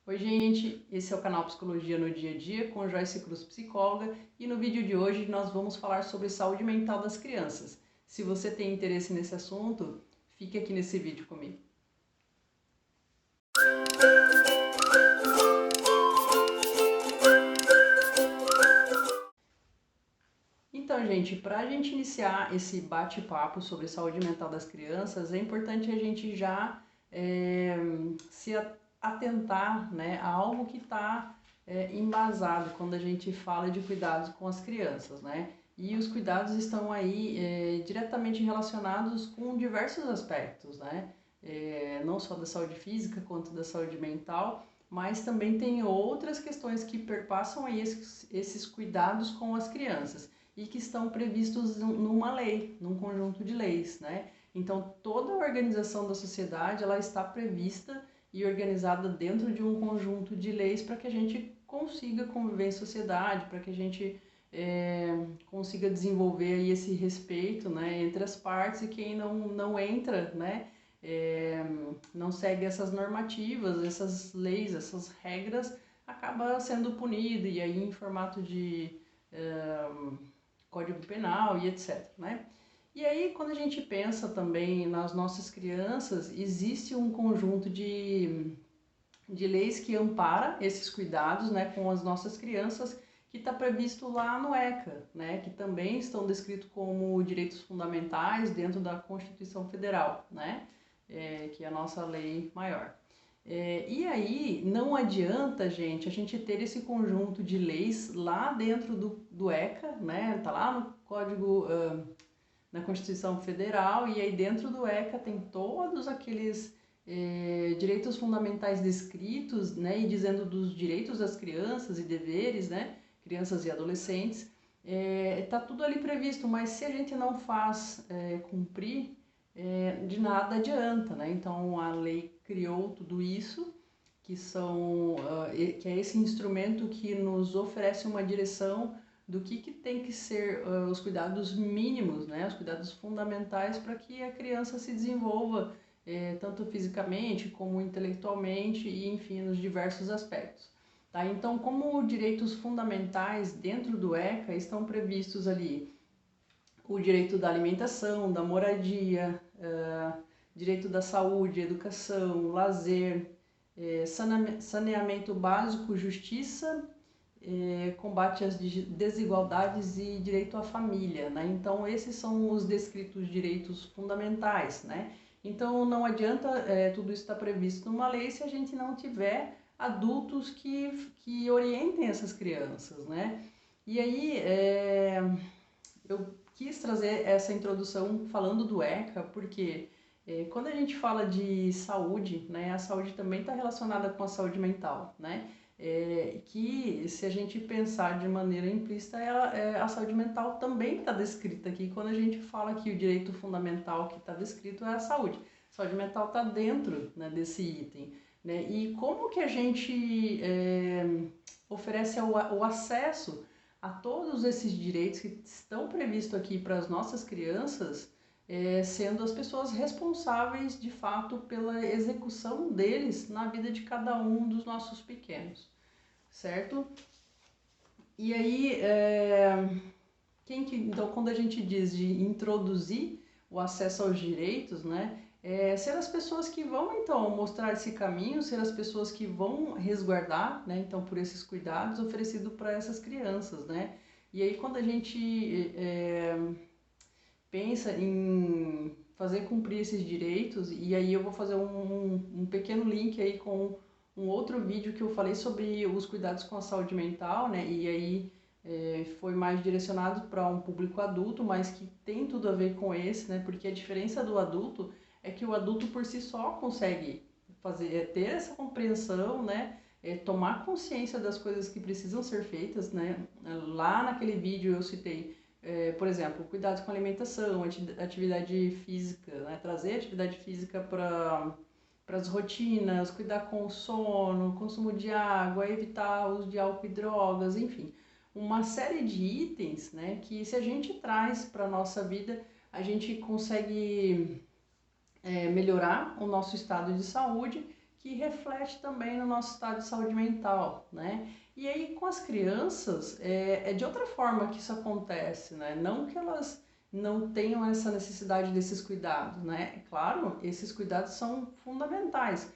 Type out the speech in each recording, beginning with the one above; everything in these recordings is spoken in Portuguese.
Oi gente, esse é o canal Psicologia no Dia a Dia com Joyce Cruz, psicóloga, e no vídeo de hoje nós vamos falar sobre saúde mental das crianças. Se você tem interesse nesse assunto, fique aqui nesse vídeo comigo. Então, gente, para a gente iniciar esse bate-papo sobre saúde mental das crianças, é importante a gente já se atentar, né, a algo que está embasado quando a gente fala de cuidados com as crianças, né? E os cuidados estão aí diretamente relacionados com diversos aspectos, né? Não só da saúde física quanto da saúde mental, mas também tem outras questões que perpassam aí esses cuidados com as crianças e que estão previstos numa lei, num conjunto de leis, né? Então, toda a organização da sociedade, ela está prevista e organizada dentro de um conjunto de leis para que a gente consiga conviver em sociedade, para que a gente consiga desenvolver aí esse respeito, né, entre as partes, e quem não entra, né, não segue essas normativas, essas leis, essas regras, acaba sendo punido, e aí em formato de Código Penal e etc, né? E aí, quando a gente pensa também nas nossas crianças, existe um conjunto de leis que ampara esses cuidados, né, com as nossas crianças, que está previsto lá no ECA, né, que também estão descritos como direitos fundamentais dentro da Constituição Federal, né, que é a nossa lei maior. E aí, não adianta, gente, a gente ter esse conjunto de leis lá dentro do ECA, né, tá lá no Código, na Constituição Federal, e aí dentro do ECA tem todos aqueles direitos fundamentais descritos, né, e dizendo dos direitos das crianças e deveres, né, crianças e adolescentes, tá tudo ali previsto, mas se a gente não faz cumprir, de nada adianta, né? Então a lei criou tudo isso, que é esse instrumento que nos oferece uma direção do que tem que ser os cuidados mínimos, né? Os cuidados fundamentais para que a criança se desenvolva tanto fisicamente como intelectualmente e, enfim, nos diversos aspectos. Tá? Então, como direitos fundamentais dentro do ECA estão previstos ali o direito da alimentação, da moradia, direito da saúde, educação, lazer, saneamento básico, justiça, combate às desigualdades e direito à família, né? Então esses são os descritos direitos fundamentais, né? Então não adianta tudo isso estar previsto numa lei se a gente não tiver adultos que orientem essas crianças, né? E aí eu quis trazer essa introdução falando do ECA, porque quando a gente fala de saúde, né, a saúde também está relacionada com a saúde mental, né? Que se a gente pensar de maneira implícita, a saúde mental também está descrita aqui, quando a gente fala que o direito fundamental que está descrito é a saúde. A saúde mental está dentro, né, desse item, né? E como que a gente oferece o acesso a todos esses direitos que estão previstos aqui para as nossas crianças, sendo as pessoas responsáveis de fato pela execução deles na vida de cada um dos nossos pequenos, certo? E aí, então, quando a gente diz de introduzir o acesso aos direitos, né, ser as pessoas que vão então mostrar esse caminho, ser as pessoas que vão resguardar, né, então por esses cuidados oferecidos para essas crianças, né. E aí quando a gente pensa em fazer cumprir esses direitos, e aí eu vou fazer um pequeno link aí com um outro vídeo que eu falei sobre os cuidados com a saúde mental, né, e aí foi mais direcionado para um público adulto, mas que tem tudo a ver com esse, né, porque a diferença do adulto é que o adulto por si só consegue ter essa compreensão, né, tomar consciência das coisas que precisam ser feitas, né. Lá naquele vídeo eu citei por exemplo, cuidados com a alimentação, atividade física, né? Trazer atividade física para as rotinas, cuidar com o sono, consumo de água, evitar o uso de álcool e drogas, enfim. Uma série de itens, né, que se a gente traz para a nossa vida, a gente consegue melhorar o nosso estado de saúde, que reflete também no nosso estado de saúde mental, né? E aí com as crianças é de outra forma que isso acontece, né? Não que elas não tenham essa necessidade desses cuidados, né? É claro, esses cuidados são fundamentais,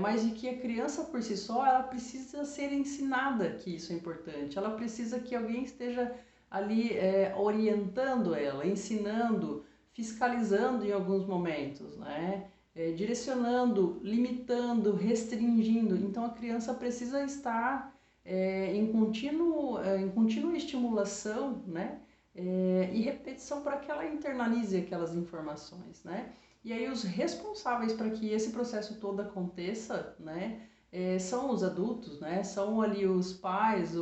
mas de que a criança por si só, ela precisa ser ensinada que isso é importante, ela precisa que alguém esteja ali orientando ela, ensinando, fiscalizando em alguns momentos, né? Direcionando, limitando, restringindo. Então a criança precisa estar em contínua estimulação, né? E repetição para que ela internalize aquelas informações, né? E aí os responsáveis para que esse processo todo aconteça, né? São os adultos, né? São ali os pais,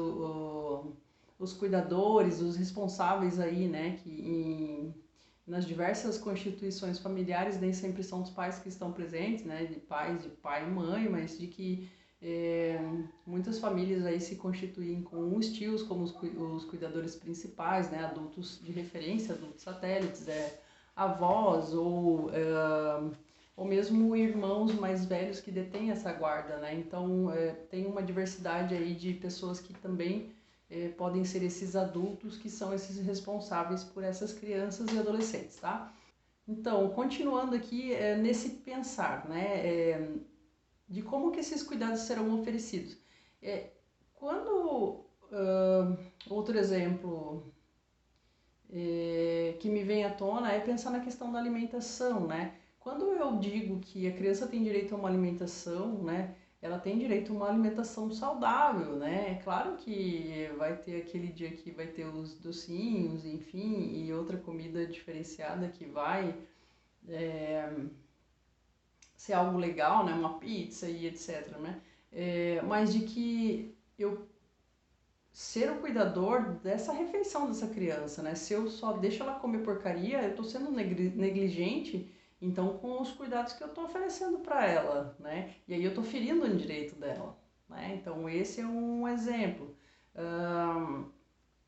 os cuidadores, os responsáveis aí, né? Nas diversas constituições familiares nem sempre são os pais que estão presentes, né? De pai e mãe, mas de que muitas famílias aí se constituem com os tios como os cuidadores principais, né? Adultos de referência, adultos satélites, avós ou mesmo irmãos mais velhos que detêm essa guarda, né? Então tem uma diversidade aí de pessoas que também podem ser esses adultos que são esses responsáveis por essas crianças e adolescentes, tá? Então, continuando aqui nesse pensar, né? De como que esses cuidados serão oferecidos. Quando, outro exemplo que me vem à tona é pensar na questão da alimentação, né? Quando eu digo que a criança tem direito a uma alimentação, né? Ela tem direito a uma alimentação saudável, né? É claro que vai ter aquele dia que vai ter os docinhos, enfim, e outra comida diferenciada que vai ser algo legal, né? Uma pizza e etc, né? Mas de que eu ser o cuidador dessa refeição dessa criança, né? Se eu só deixo ela comer porcaria, eu estou sendo negligente, então com os cuidados que eu estou oferecendo para ela, né? E aí eu estou ferindo o direito dela, né? Então esse é um exemplo.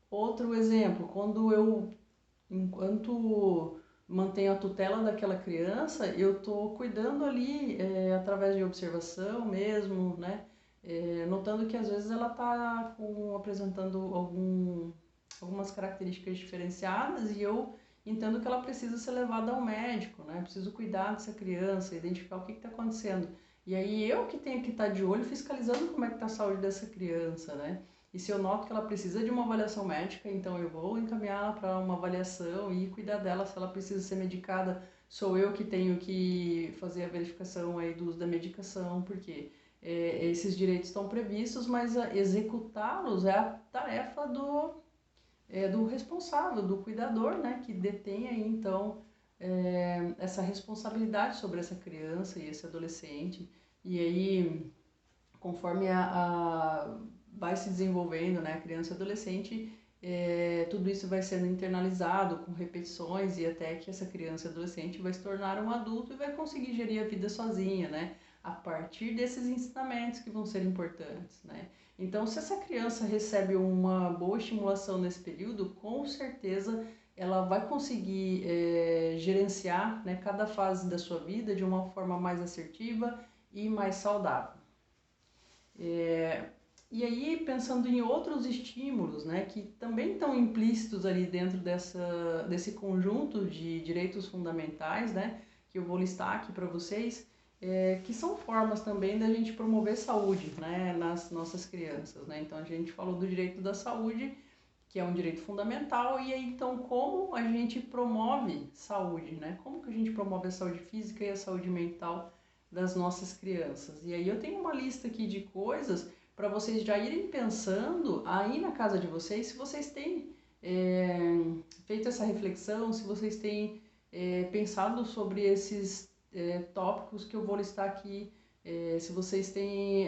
Outro exemplo, quando enquanto mantenho a tutela daquela criança, eu estou cuidando ali através de observação mesmo, né? Notando que às vezes ela está apresentando algumas características diferenciadas e eu entendo que ela precisa ser levada ao médico, né? Preciso cuidar dessa criança, identificar o que está acontecendo. E aí eu que tenho que estar de olho fiscalizando como é que está a saúde dessa criança, né? E se eu noto que ela precisa de uma avaliação médica, então eu vou encaminhá-la para uma avaliação e cuidar dela. Se ela precisa ser medicada, sou eu que tenho que fazer a verificação aí do uso da medicação, porque esses direitos estão previstos, mas executá-los é a tarefa do responsável, do cuidador, né, que detém aí, então, essa responsabilidade sobre essa criança e esse adolescente. E aí, conforme vai se desenvolvendo, né, a criança e adolescente, tudo isso vai sendo internalizado com repetições e até que essa criança e adolescente vai se tornar um adulto e vai conseguir gerir a vida sozinha, né, a partir desses ensinamentos que vão ser importantes, né. Então, se essa criança recebe uma boa estimulação nesse período, com certeza ela vai conseguir gerenciar, né, cada fase da sua vida de uma forma mais assertiva e mais saudável. E aí, pensando em outros estímulos, né, que também estão implícitos ali dentro desse conjunto de direitos fundamentais, né, que eu vou listar aqui para vocês, que são formas também da gente promover saúde, né, nas nossas crianças, né. Então, a gente falou do direito da saúde, que é um direito fundamental, e aí, então, como a gente promove saúde, né, como que a gente promove a saúde física e a saúde mental das nossas crianças. E aí eu tenho uma lista aqui de coisas para vocês já irem pensando aí na casa de vocês, se vocês têm feito essa reflexão, se vocês têm pensado sobre esses tópicos que eu vou listar aqui, se vocês têm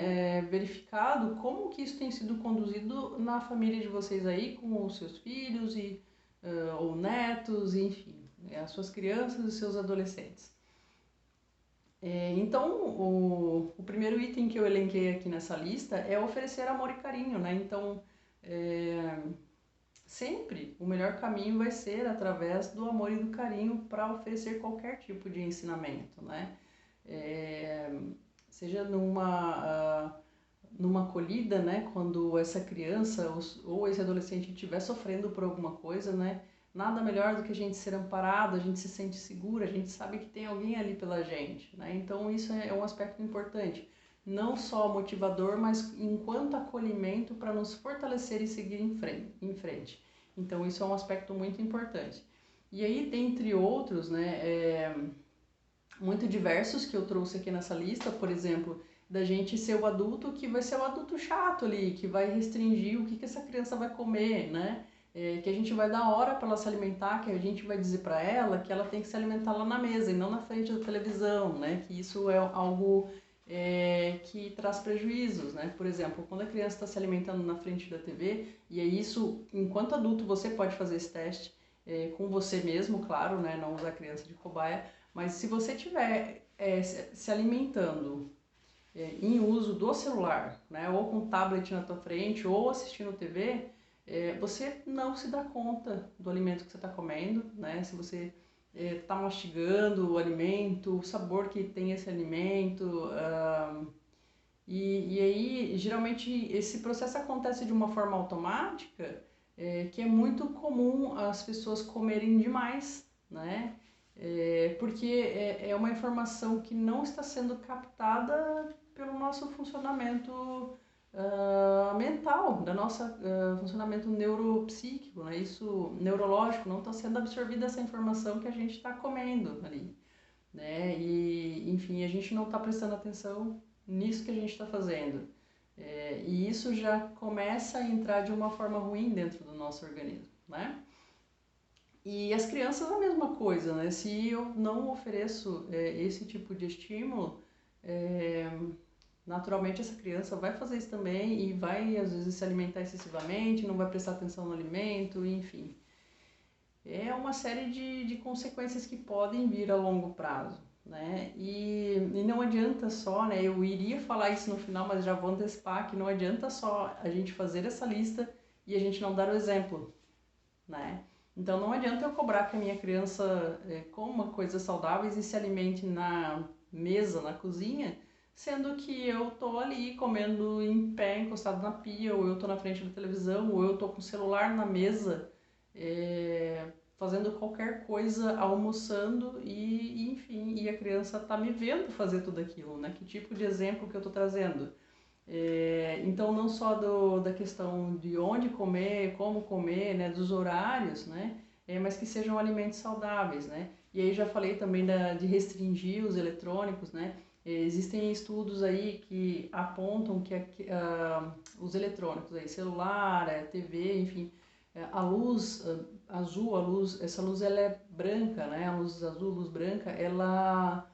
verificado como que isso tem sido conduzido na família de vocês aí, com os seus filhos ou netos, enfim, as suas crianças e seus adolescentes. Então, o primeiro item que eu elenquei aqui nessa lista é oferecer amor e carinho, né? Então, sempre o melhor caminho vai ser através do amor e do carinho para oferecer qualquer tipo de ensinamento, né? seja numa acolhida, né, quando essa criança ou esse adolescente estiver sofrendo por alguma coisa, né, nada melhor do que a gente ser amparado, a gente se sente segura, a gente sabe que tem alguém ali pela gente, né, então isso é um aspecto importante, não só motivador, mas enquanto acolhimento para nos fortalecer e seguir em frente. Então isso é um aspecto muito importante. E aí, dentre outros, né, muito diversos que eu trouxe aqui nessa lista, por exemplo, da gente ser o adulto que vai ser o adulto chato ali, que vai restringir o que essa criança vai comer, né? Que a gente vai dar hora para ela se alimentar, que a gente vai dizer para ela que ela tem que se alimentar lá na mesa e não na frente da televisão, né? Que isso é algo que traz prejuízos, né? Por exemplo, quando a criança está se alimentando na frente da TV, e é isso, enquanto adulto, você pode fazer esse teste com você mesmo, claro, né? Não usar a criança de cobaia, mas se você estiver se alimentando em uso do celular, né, ou com tablet na tua frente, ou assistindo TV, você não se dá conta do alimento que você está comendo, né? Se você está mastigando o alimento, o sabor que tem esse alimento, e aí geralmente esse processo acontece de uma forma automática, que é muito comum as pessoas comerem demais, né? Porque é uma informação que não está sendo captada pelo nosso funcionamento mental, da nossa funcionamento neuropsíquico, né? Isso neurológico, não está sendo absorvida essa informação que a gente está comendo ali, né? E enfim, a gente não está prestando atenção nisso que a gente está fazendo. E isso já começa a entrar de uma forma ruim dentro do nosso organismo, né? E as crianças a mesma coisa, né? Se eu não ofereço esse tipo de estímulo, naturalmente essa criança vai fazer isso também e vai às vezes se alimentar excessivamente, não vai prestar atenção no alimento, enfim. É uma série de consequências que podem vir a longo prazo, né? E não adianta só, né? Eu iria falar isso no final, mas já vou antecipar que não adianta só a gente fazer essa lista e a gente não dar o exemplo, né? Então não adianta eu cobrar que a minha criança coma coisas saudáveis e se alimente na mesa, na cozinha, sendo que eu tô ali comendo em pé, encostado na pia, ou eu tô na frente da televisão, ou eu tô com o celular na mesa, fazendo qualquer coisa, almoçando e enfim, e a criança tá me vendo fazer tudo aquilo, né? Que tipo de exemplo que eu tô trazendo? Então não só da questão de onde comer, como comer, né, dos horários, né, mas que sejam alimentos saudáveis, né. E aí já falei também de restringir os eletrônicos, né. Existem estudos aí que apontam que os eletrônicos aí, celular, TV, enfim, a luz azul, essa luz ela é branca, né, a luz azul, luz branca, ela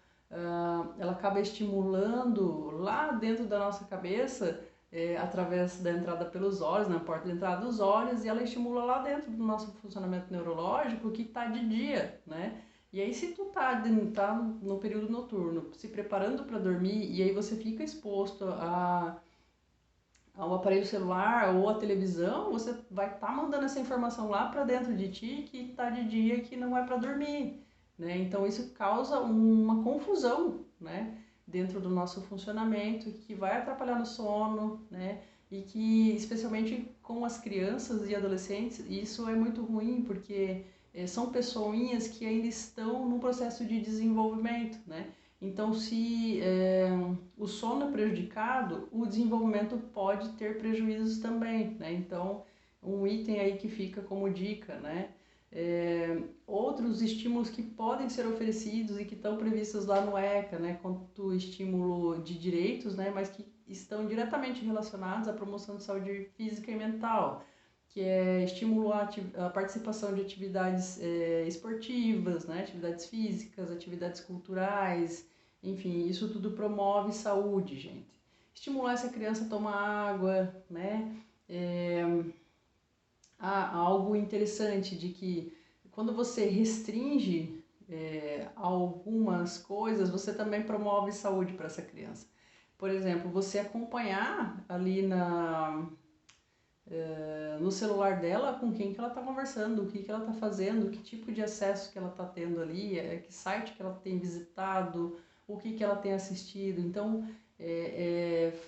acaba estimulando lá dentro da nossa cabeça, através da entrada pelos olhos, na porta de entrada dos olhos, e ela estimula lá dentro do nosso funcionamento neurológico que está de dia, né? E aí se tu tá no período noturno, se preparando para dormir, e aí você fica exposto ao aparelho celular ou à televisão, você vai estar mandando essa informação lá para dentro de ti que está de dia, que não é para dormir, né? Então isso causa uma confusão, né, dentro do nosso funcionamento, que vai atrapalhar no sono, né? E que especialmente com as crianças e adolescentes, isso é muito ruim porque são pessoinhas que ainda estão no processo de desenvolvimento, né? Então, se o sono é prejudicado, o desenvolvimento pode ter prejuízos também, né? Então, um item aí que fica como dica, né? Outros estímulos que podem ser oferecidos e que estão previstos lá no ECA, né? Quanto estímulo de direitos, né? Mas que estão diretamente relacionados à promoção de saúde física e mental, que é estimular a participação de atividades esportivas, né? Atividades físicas, atividades culturais, enfim, isso tudo promove saúde, gente. Estimular essa criança a tomar água, né? Há algo interessante de que quando você restringe algumas coisas, você também promove saúde para essa criança. Por exemplo, você acompanhar ali no celular dela com quem que ela está conversando, o que que ela está fazendo, que tipo de acesso que ela está tendo ali, que site que ela tem visitado, o que que ela tem assistido. Então,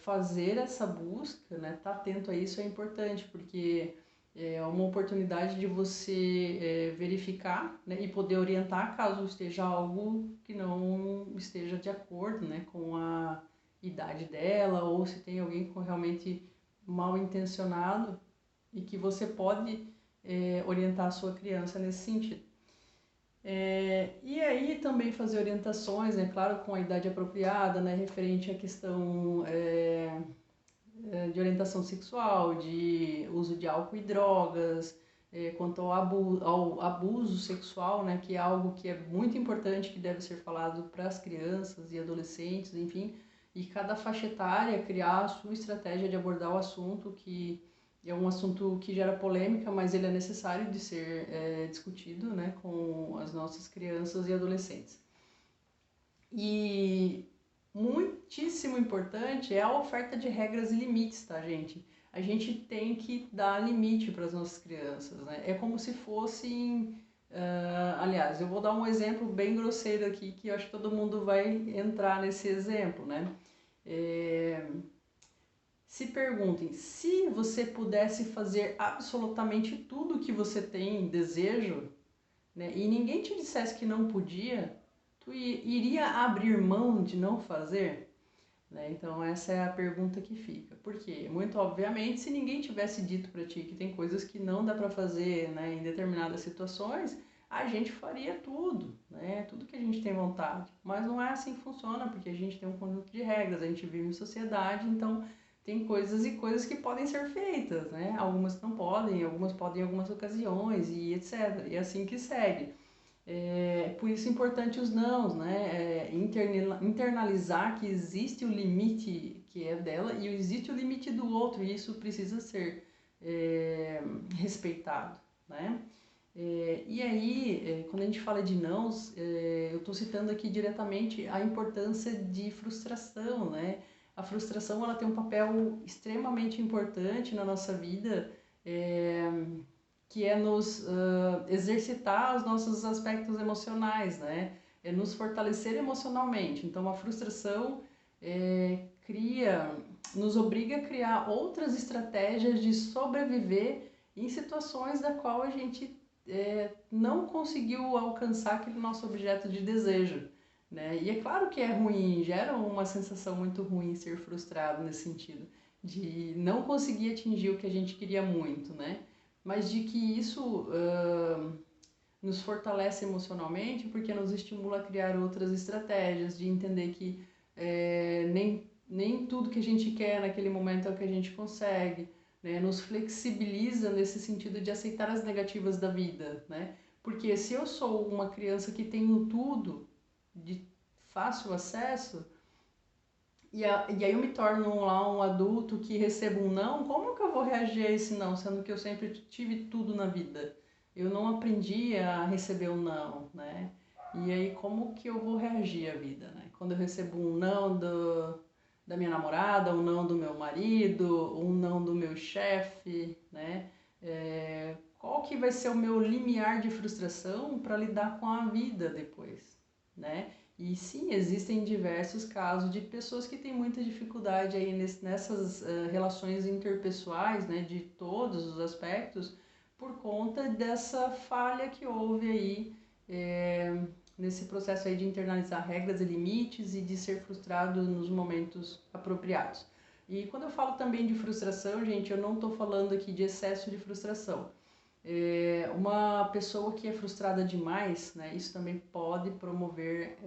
fazer essa busca, né, estar atento a isso é importante, porque é uma oportunidade de você verificar, né, e poder orientar caso esteja algo que não esteja de acordo, né, com a idade dela, ou se tem alguém realmente mal intencionado e que você pode orientar a sua criança nesse sentido. E aí também fazer orientações, né, claro, com a idade apropriada, né, referente à questão de orientação sexual, de uso de álcool e drogas, quanto ao abuso sexual, né, que é algo que é muito importante, que deve ser falado para as crianças e adolescentes, enfim, e cada faixa etária criar a sua estratégia de abordar o assunto, que é um assunto que gera polêmica, mas ele é necessário de ser discutido, né, com as nossas crianças e adolescentes. E muitíssimo importante é a oferta de regras e limites, tá, gente? A gente tem que dar limite para as nossas crianças, né? É como se fossem... aliás, eu vou dar um exemplo bem grosseiro aqui, que eu acho que todo mundo vai entrar nesse exemplo, né? Se perguntem, se você pudesse fazer absolutamente tudo que você tem desejo, né, e ninguém te dissesse que não podia, tu iria abrir mão de não fazer? Né? Então essa é a pergunta que fica. Porque, muito obviamente, se ninguém tivesse dito para ti que tem coisas que não dá para fazer, né, em determinadas situações, a gente faria tudo, né, tudo que a gente tem vontade. Mas não é assim que funciona, porque a gente tem um conjunto de regras, a gente vive em sociedade, então tem coisas e coisas que podem ser feitas, né? Algumas não podem, algumas podem em algumas ocasiões e etc. E é assim que segue. Por isso é importante os nãos, né? Internalizar que existe o limite que é dela e existe o limite do outro, e isso precisa ser respeitado, né? E aí, quando a gente fala de nãos, eu estou citando aqui diretamente a importância de frustração, né? A frustração, ela tem um papel extremamente importante na nossa vida, que é nos exercitar os nossos aspectos emocionais, né? É nos fortalecer emocionalmente. Então, a frustração nos obriga a criar outras estratégias de sobreviver em situações da qual a gente não conseguiu alcançar aquele nosso objeto de desejo, né? E é claro que é ruim, gera uma sensação muito ruim ser frustrado nesse sentido, de não conseguir atingir o que a gente queria muito, né? Mas de que isso nos fortalece emocionalmente, porque nos estimula a criar outras estratégias, de entender que nem tudo que a gente quer naquele momento é o que a gente consegue, né? Nos flexibiliza nesse sentido de aceitar as negativas da vida, né? Porque se eu sou uma criança que tenho tudo de fácil acesso, e aí eu me torno lá um adulto que recebo um não, como que eu vou reagir a esse não, sendo que eu sempre tive tudo na vida? Eu não aprendi a receber um não, né? E aí como que eu vou reagir à vida, né? Quando eu recebo um não da minha namorada, um não do meu marido, um não do meu chefe, né? Qual que vai ser o meu limiar de frustração para lidar com a vida depois, né? E sim, existem diversos casos de pessoas que têm muita dificuldade aí nessas relações interpessoais, né, de todos os aspectos, por conta dessa falha que houve aí nesse processo aí de internalizar regras e limites e de ser frustrado nos momentos apropriados. E quando eu falo também de frustração, gente, eu não estou falando aqui de excesso de frustração. Uma pessoa que é frustrada demais, né, isso também pode promover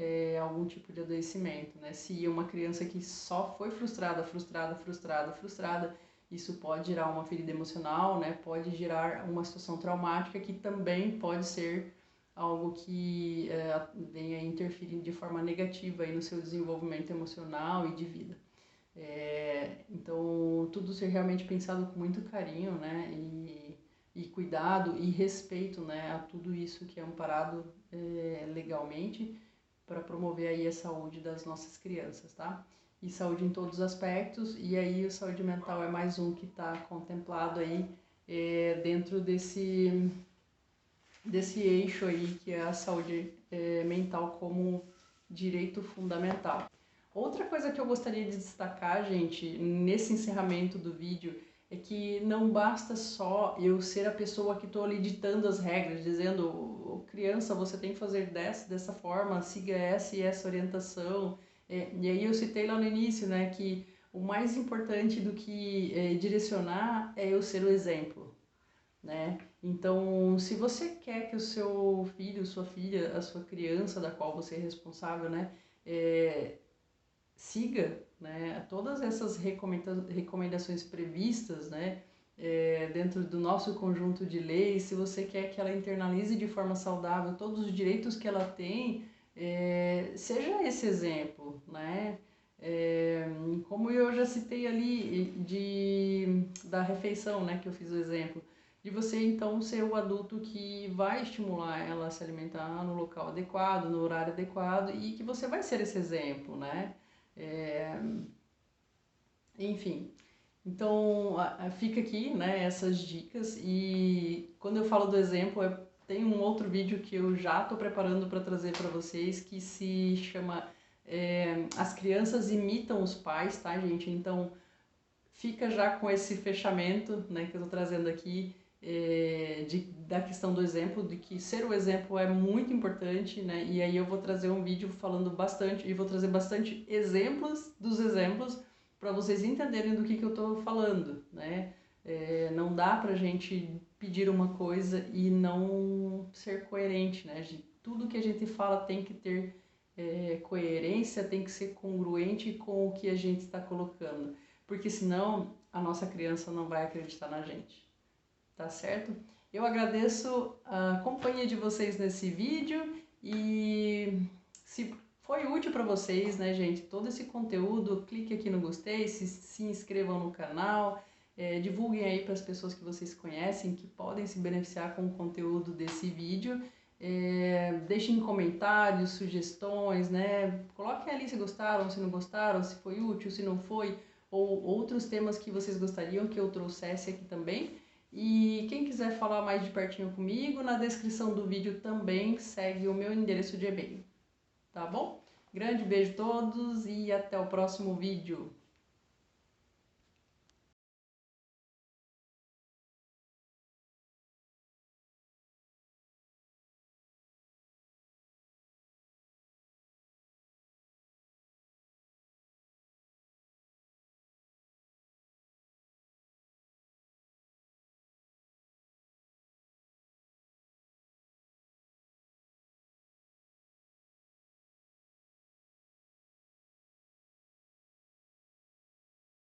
algum tipo de adoecimento, né? Se uma criança que só foi frustrada, isso pode gerar uma ferida emocional, né? Pode gerar uma situação traumática que também pode ser algo que venha interferir de forma negativa aí no seu desenvolvimento emocional e de vida. Então, tudo ser realmente pensado com muito carinho, né? E cuidado e respeito, né, a tudo isso que é amparado legalmente para promover aí a saúde das nossas crianças, tá? E saúde em todos os aspectos, e aí a saúde mental é mais um que está contemplado aí dentro desse eixo aí que é a saúde mental como direito fundamental. Outra coisa que eu gostaria de destacar, gente, nesse encerramento do vídeo, é que não basta só eu ser a pessoa que estou ali ditando as regras, dizendo, criança, você tem que fazer dessa forma, siga essa e essa orientação. E aí eu citei lá no início, né, que o mais importante do que direcionar é eu ser o exemplo, né? Então, se você quer que o seu filho, sua filha, a sua criança da qual você é responsável, né, siga, né, todas essas recomendações previstas, né, dentro do nosso conjunto de leis, se você quer que ela internalize de forma saudável todos os direitos que ela tem, seja esse exemplo, né? Como eu já citei ali da refeição, né, que eu fiz o exemplo, de você então ser o adulto que vai estimular ela a se alimentar no local adequado, no horário adequado e que você vai ser esse exemplo, né? Enfim, então fica aqui, né, essas dicas e quando eu falo do exemplo, tem um outro vídeo que eu já estou preparando para trazer para vocês que se chama As Crianças Imitam os Pais, tá, gente? Então fica já com esse fechamento, né, que eu estou trazendo aqui, da questão do exemplo, de que ser o exemplo é muito importante, né, e aí eu vou trazer um vídeo falando bastante, e vou trazer bastante exemplos dos exemplos, para vocês entenderem do que eu estou falando, né, não dá pra gente pedir uma coisa e não ser coerente, né, tudo que a gente fala tem que ter coerência, tem que ser congruente com o que a gente está colocando, porque senão a nossa criança não vai acreditar na gente, tá certo? Eu agradeço a companhia de vocês nesse vídeo e se foi útil para vocês, né, gente, todo esse conteúdo, clique aqui no gostei, se inscrevam no canal, divulguem aí para as pessoas que vocês conhecem, que podem se beneficiar com o conteúdo desse vídeo. Deixem comentários, sugestões, né? Coloquem ali se gostaram, se não gostaram, se foi útil, se não foi, ou outros temas que vocês gostariam que eu trouxesse aqui também. E quem quiser falar mais de pertinho comigo, na descrição do vídeo também segue o meu endereço de e-mail, tá bom? Grande beijo a todos e até o próximo vídeo.